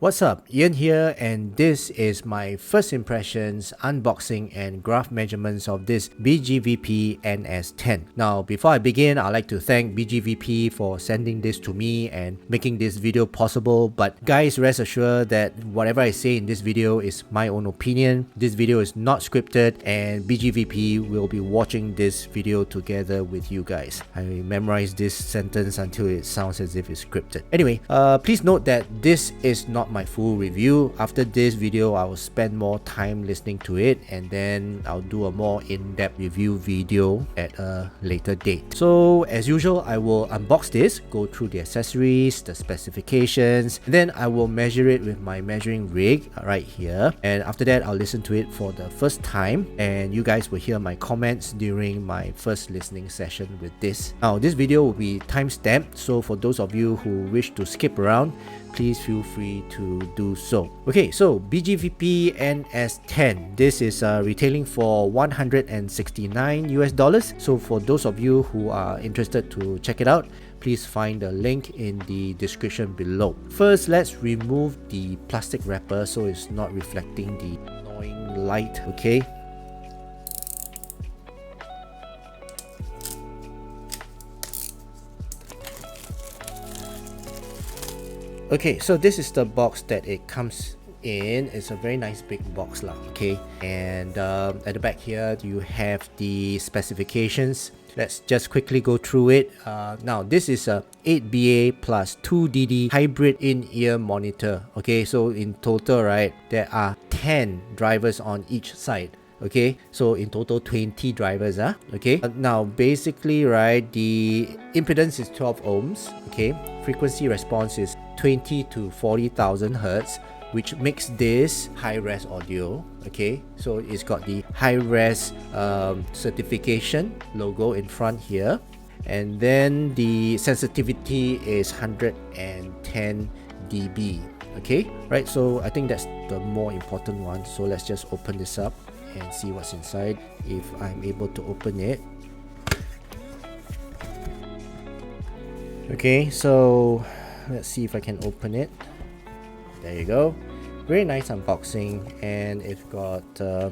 What's up, Ian here, and this is my first impressions, unboxing and graph measurements of this BGVP NS10. Now, before I begin, I'd like to thank BGVP for sending this to me and making this video possible. But guys, rest assured that whatever I say in this video is my own opinion. This video is not scripted, and BGVP will be watching this video together with you guys. I memorized this sentence until it sounds as if it's scripted. Anyway, please note that this is not my full review. After this video, I will spend more time listening to it, and then I'll do a more in-depth review video at a later date. So as usual, I will unbox this, go through the accessories, the specifications, then I will measure it with my measuring rig right here, and after that I'll listen to it for the first time, and you guys will hear my comments during my first listening session with this. Now this video will be time-stamped, so for those of you who wish to skip around, please feel free to do so. Okay, so BGVP NS10. This is retailing for $169 US. So for those of you who are interested to check it out, please find the link in the description below. First, let's remove the plastic wrapper so it's not reflecting the annoying light. Okay. Okay, so this is the box that it comes in. It's a very nice big box lah, okay? And at the back here, you have the specifications. Let's just quickly go through it. Now, this is a 8BA plus 2DD hybrid in-ear monitor. Okay, so in total, right, there are 10 drivers on each side. Okay, so in total 20 drivers. Okay, now basically, right, the impedance is 12 ohms. Okay, frequency response is 20 to 40,000 hertz, which makes this high-res audio. Okay, so it's got the high-res certification logo in front here, and then the sensitivity is 110 dB. Okay, right, so I think that's the more important one. So let's just open this up and see what's inside, if I'm able to open it. Okay, so let's see if I can open it. There you go. Very nice unboxing, and it's got a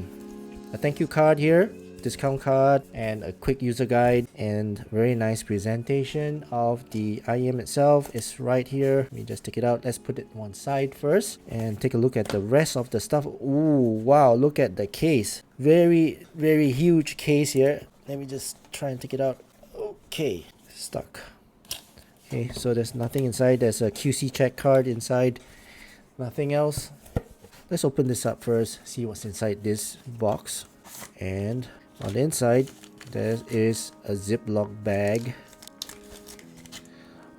thank you card here, discount card, and a quick user guide, and very nice presentation of the IEM itself is right here. Let me just take it out. Let's put it one side first and take a look at the rest of the stuff. Ooh, wow, look at the case. Very huge case here. Let me just try and take it out. Okay, stuck. Okay, so there's nothing inside. There's a QC check card inside. Nothing else. Let's open this up first, see what's inside this box. And on the inside, there is a Ziploc bag.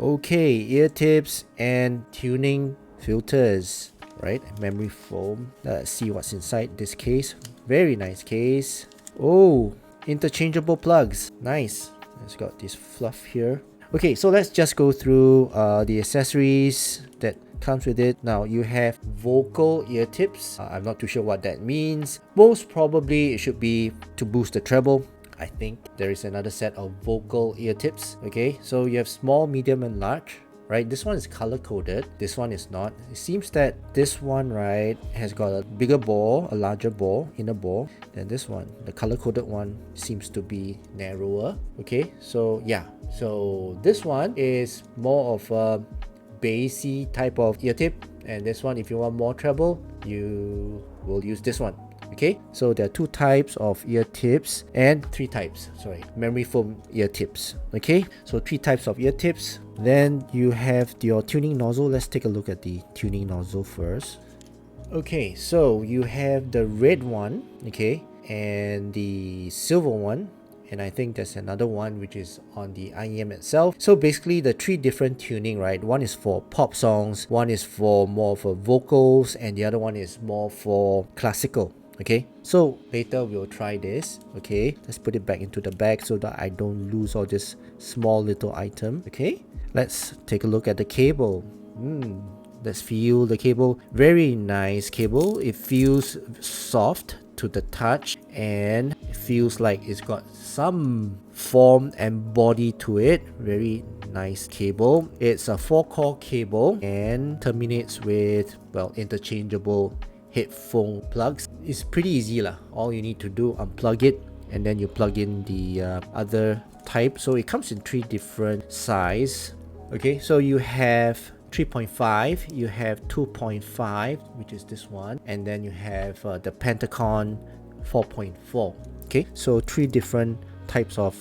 Okay, ear tips and tuning filters, right? Memory foam. Let's see what's inside this case. Very nice case. Oh, interchangeable plugs. Nice. It's got this fluff here. Okay, so let's just go through the accessories that comes with it. Now you have vocal ear tips. I'm not too sure what that means. Most probably it should be to boost the treble. I think there is another set of vocal ear tips. Okay, so you have small, medium, and large. Right, this one is color coded. This one is not. It seems that this one, right, has got a bigger bore, a larger bore, inner bore, than this one. The color coded one seems to be narrower. Okay, so yeah, so this one is more of a bassy type of ear tip, and this one, if you want more treble, you will use this one. Okay, so there are two types of ear tips, and three types, sorry, memory foam ear tips. Okay, so three types of ear tips. Then you have your tuning nozzle. Let's take a look at the tuning nozzle first. Okay, so you have the red one, okay, and the silver one, and I think there's another one which is on the IEM itself. So basically the three different tuning, right? One is for pop songs, one is for more for vocals, and the other one is more for classical. Okay, so later we'll try this. Okay, let's put it back into the bag so that I don't lose all this small little item. Okay, let's take a look at the cable. Let's feel the cable. Very nice cable. It feels soft to the touch, and it feels like it's got some form and body to it. Very nice cable. It's a 4-core cable and terminates with, well, interchangeable headphone plugs. It's pretty easy lah. All you need to do, unplug it, and then you plug in the other type. So it comes in 3 different size. Okay, so you have 3.5, you have 2.5, which is this one, and then you have the Pentagon 4.4. Okay, so 3 different types of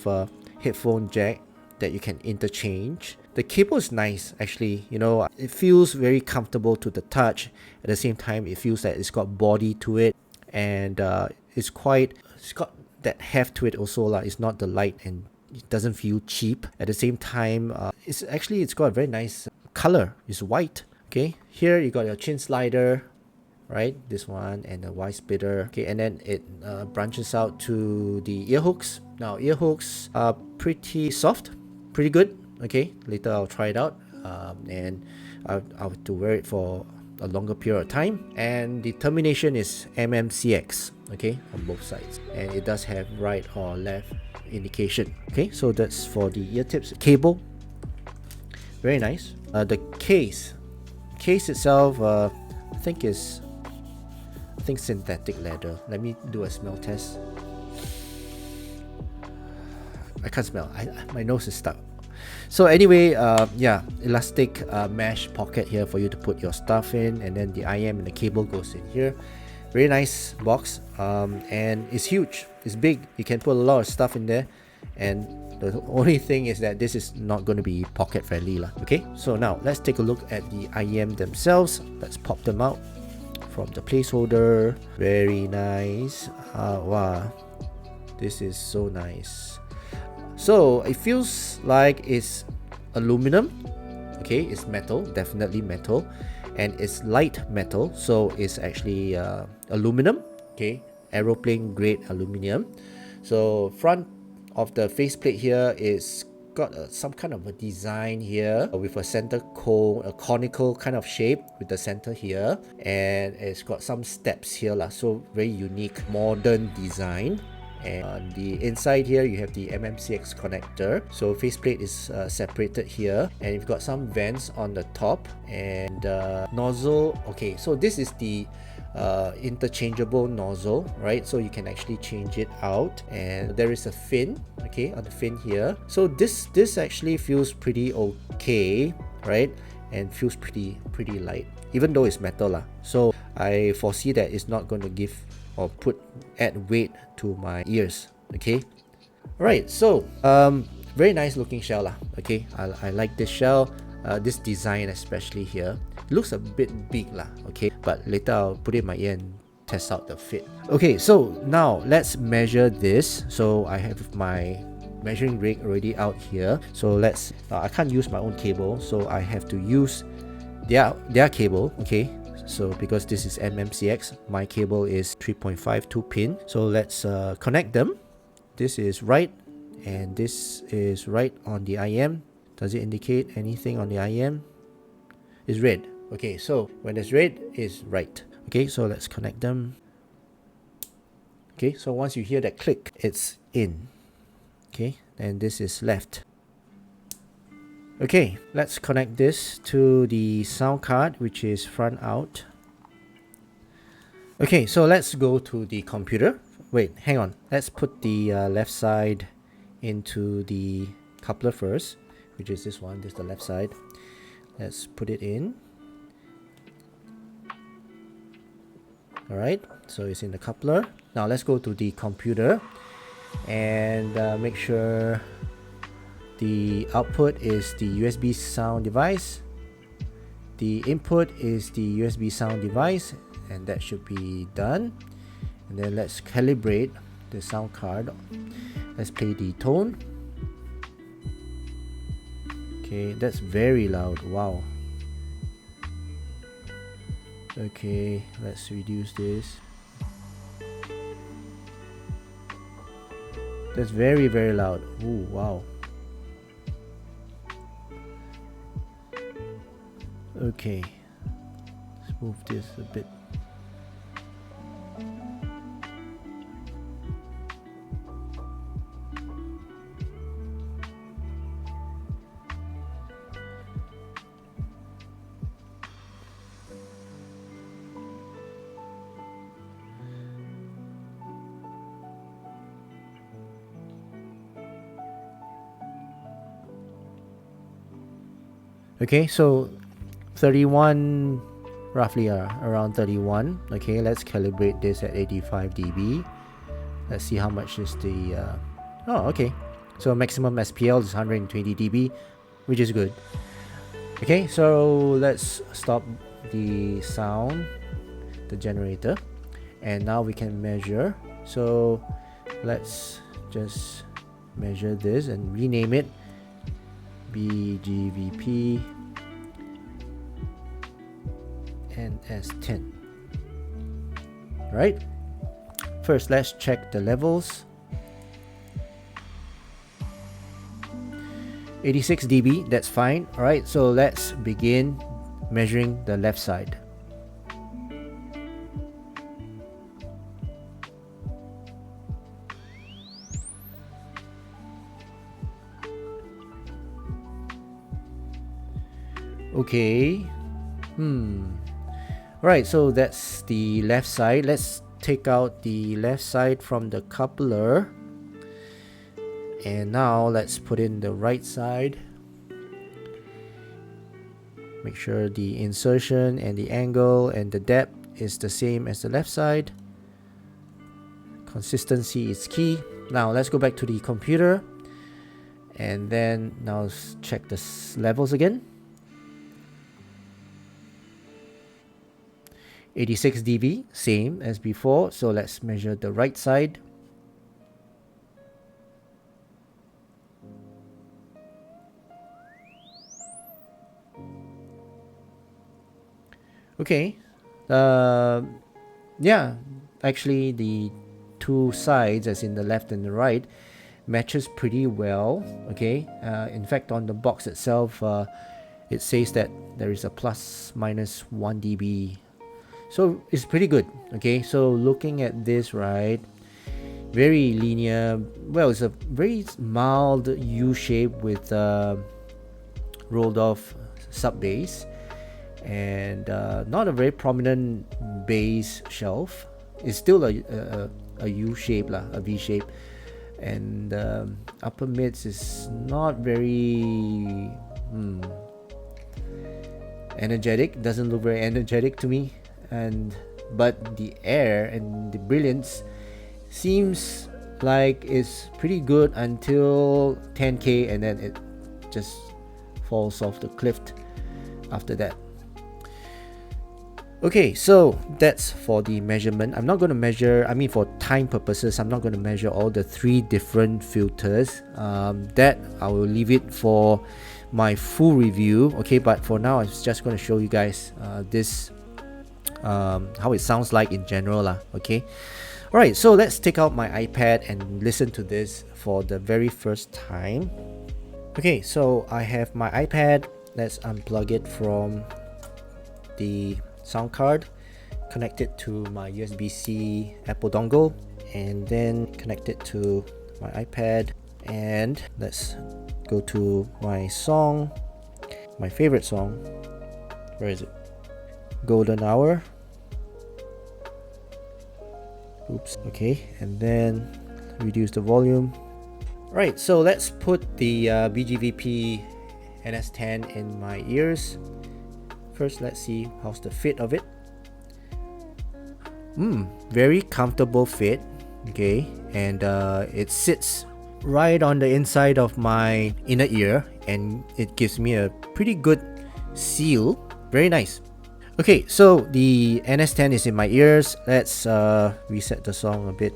headphone jack that you can interchange. The cable is nice, actually. You know, it feels very comfortable to the touch. At the same time, it feels that it's got body to it, and it's got that heft to it also lah. It's not the light, and it doesn't feel cheap. At the same time, it's got a very nice color. It's white. Okay, here you got your chin slider, right? This one, and the wide splitter. Okay, and then it branches out to the ear hooks. Now ear hooks are pretty soft, pretty good. Okay, later I'll try it out, and I'll have to wear it for a longer period of time. And the termination is MMCX, okay, on both sides, and it does have right or left indication. Okay, so that's for the ear tips. Cable, very nice. The case itself, I think synthetic leather. Let me do a smell test. I can't smell. My nose is stuck. So anyway, yeah, elastic mesh pocket here for you to put your stuff in, and then the IM and the cable goes in here. Very nice box, and it's huge. It's big. You can put a lot of stuff in there, and the only thing is that this is not going to be pocket friendly lah. Okay, so now let's take a look at the IM themselves. Let's pop them out from the placeholder. Very nice. Wow, this is so nice. So it feels like it's aluminum. Okay, it's metal, definitely metal, and it's light metal, so it's actually aluminum. Okay, aeroplane grade aluminum. So front of the faceplate here is got some kind of a design here with a center cone, a conical kind of shape with the center here, and it's got some steps here lah. So very unique, modern design. And on the inside here you have the MMCX connector, so faceplate is separated here, and you've got some vents on the top, and nozzle. Okay, so this is the interchangeable nozzle, right? So you can actually change it out, and there is a fin, okay, on the fin here. So this actually feels pretty okay, right? And feels pretty light, even though it's metal lah. So I foresee that it's not going to give or add weight to my ears. Okay, right, so very nice looking shell lah. Okay, I like this shell, this design especially here. It looks a bit big lah. Okay, but later I'll put it in my ear and test out the fit. Okay, so now let's measure this. So I have my measuring rig already out here, so let's I can't use my own cable, so I have to use their cable. Okay, so because this is MMCX, my cable is 3.5 2-pin. So let's connect them. This is right, and this is right on the IM. Does it indicate anything on the IM? It's red. Okay, so when it's red, it's right. Okay, so let's connect them. Okay, so once you hear that click, it's in. Okay, and this is left. Okay, let's connect this to the sound card, which is front out. Okay, so let's go to the computer. Wait, hang on. Let's put the left side into the coupler first, which is this one. This is the left side. Let's put it in. Alright, so it's in the coupler. Now let's go to the computer and make sure the output is the USB sound device, the input is the USB sound device, and that should be done. And then let's calibrate the sound card. Let's play the tone. Okay, that's very loud. Wow. Okay, let's reduce this. That's very loud. Ooh, wow. Okay, let's move this a bit. Okay, so 31, roughly around 31. Okay, let's calibrate this at 85 dB. Let's see how much is the oh, okay, so maximum SPL is 120 dB, which is good. Okay, so let's stop the sound, the generator, and now we can measure. So let's just measure this and rename it BGVP NS10. Right, first let's check the levels. 86 dB, that's fine. All right, so let's begin measuring the left side. Okay. Right, so that's the left side. Let's take out the left side from the coupler. And now let's put in the right side. Make sure the insertion and the angle and the depth is the same as the left side. Consistency is key. Now let's go back to the computer. And then now check the levels again. 86 dB, same as before. So let's measure the right side. Okay. Yeah, actually the two sides, as in the left and the right, matches pretty well. Okay. In fact, on the box itself, it says that there is a plus minus 1 dB. So it's pretty good. Okay, so looking at this, right, very linear. Well, it's a very mild U shape with rolled off sub bass, and not a very prominent bass shelf. It's still a U shape lah, a V shape, and upper mids is not very energetic. Doesn't look very energetic to me. But the air and the brilliance seems like it's pretty good until 10K, and then it just falls off the cliff after that. Okay, so that's for the measurement. I'm not going to measure, I mean, for time purposes, I'm not going to measure all the 3 different filters. That I will leave it for my full review. Okay, but for now, I'm just going to show you guys this how it sounds like in general lah. Okay, all right, so let's take out my iPad and listen to this for the very first time. Okay, so I have my iPad. Let's unplug it from the sound card, connect it to my USB-C Apple dongle, and then connect it to my iPad. And let's go to my song, my favorite song. Where is it? Golden Hour. Oops. Okay, and then reduce the volume. Right, so let's put the BGVP NS10 in my ears. First, let's see how's the fit of it. Very comfortable fit. Okay, and it sits right on the inside of my inner ear, and it gives me a pretty good seal. Very nice. Okay, so the NS10 is in my ears. Let's reset the song a bit,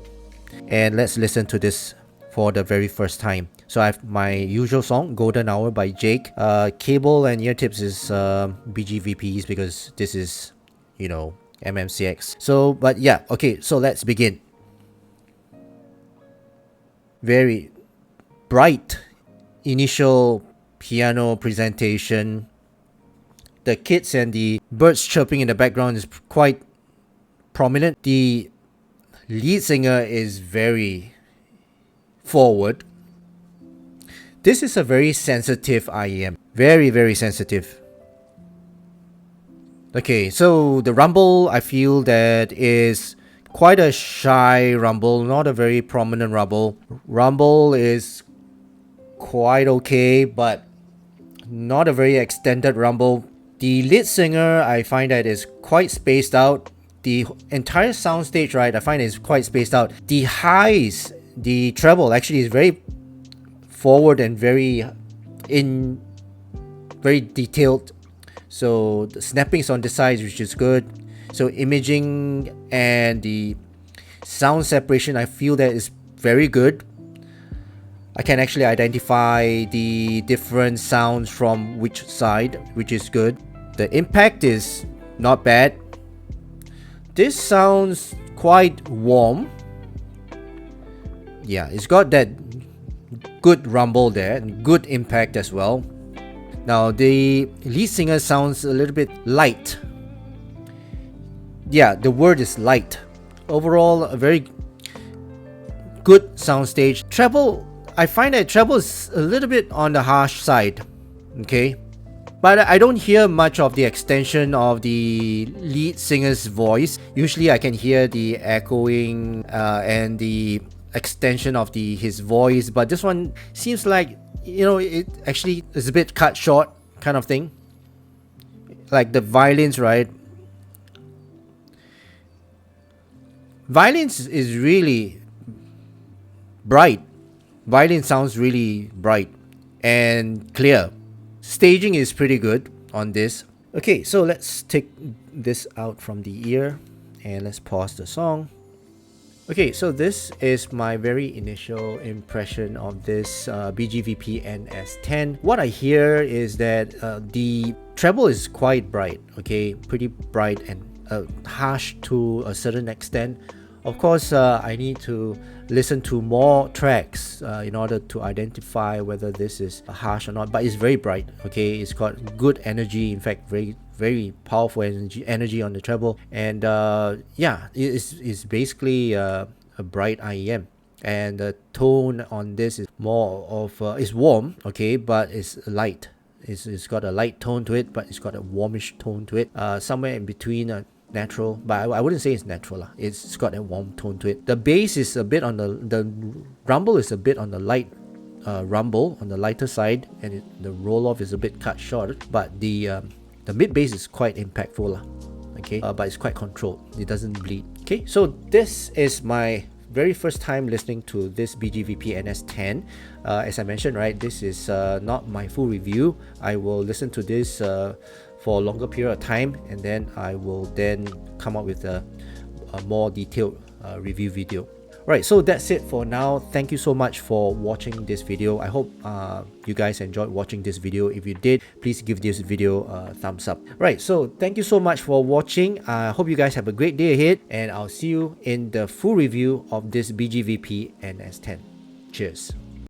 and let's listen to this for the very first time. So I have my usual song, Golden Hour by Jake. Cable and ear tips is BGVPs, because this is, you know, MMCX. So, but yeah, okay, so let's begin. Very bright initial piano presentation. The kids and the birds chirping in the background is quite prominent. The lead singer is very forward. This is a very sensitive IEM. Very, very sensitive. Okay, so the rumble, I feel that is quite a shy rumble, not a very prominent rumble. Rumble is quite okay, but not a very extended rumble. The lead singer, I find that is quite spaced out. The entire soundstage, right, I find is quite spaced out. The highs, the treble actually is very forward and very detailed. So the snappings on the sides, which is good. So imaging and the sound separation, I feel that is very good. I can actually identify the different sounds from which side, which is good. The impact is not bad. This sounds quite warm. Yeah, it's got that good rumble there and good impact as well. Now the lead singer sounds a little bit light. Yeah, the word is light. Overall, a very good soundstage. Treble, I find that treble is a little bit on the harsh side. Okay, but I don't hear much of the extension of the lead singer's voice. Usually I can hear the echoing and the extension of his voice, but this one seems like, you know, it actually is a bit cut short kind of thing. Like the violins, right? Violins is really bright. Violin sounds really bright and clear. Staging is pretty good on this. Okay, so let's take this out from the ear and let's pause the song. Okay, so this is my very initial impression of this BGVP NS10. What I hear is that the treble is quite bright, okay, pretty bright and harsh to a certain extent. Of course, I need to listen to more tracks in order to identify whether this is harsh or not, but it's very bright, okay, it's got good energy, in fact very powerful energy on the treble, and yeah, it's basically a bright IEM, and the tone on this is more of it's warm, okay, but it's light. It's got a light tone to it, but it's got a warmish tone to it, somewhere in between natural, but I wouldn't say it's natural. It's got a warm tone to it. The bass is a bit on the rumble is a bit on the light rumble, on the lighter side, and the roll off is a bit cut short, but the mid bass is quite impactful, okay, but it's quite controlled, it doesn't bleed. Okay, so this is my very first time listening to this BGVP NS10. As I mentioned, right, this is not my full review. I will listen to this for a longer period of time, and then I will then come up with a more detailed review video. Right, so that's it for now. Thank you so much for watching this video. I hope you guys enjoyed watching this video. If you did, please give this video a thumbs up. Right, so thank you so much for watching. I hope you guys have a great day ahead, and I'll see you in the full review of this BGVP NS10. Cheers.